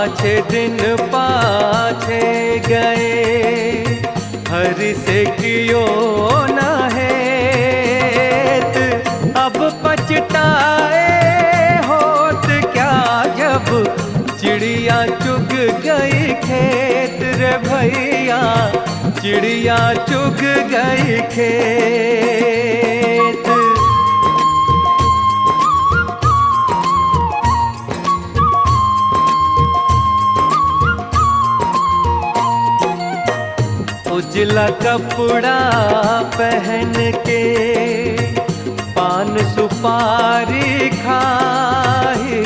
पाछे दिन पाछे गए, हरि से कियो न हेत। अब पछताए होत क्या, जब चिड़िया चुग गई खेत रे भैया, चिड़िया चुग गई खेत। उजला कपड़ा पहन के पान सुपारी खाई,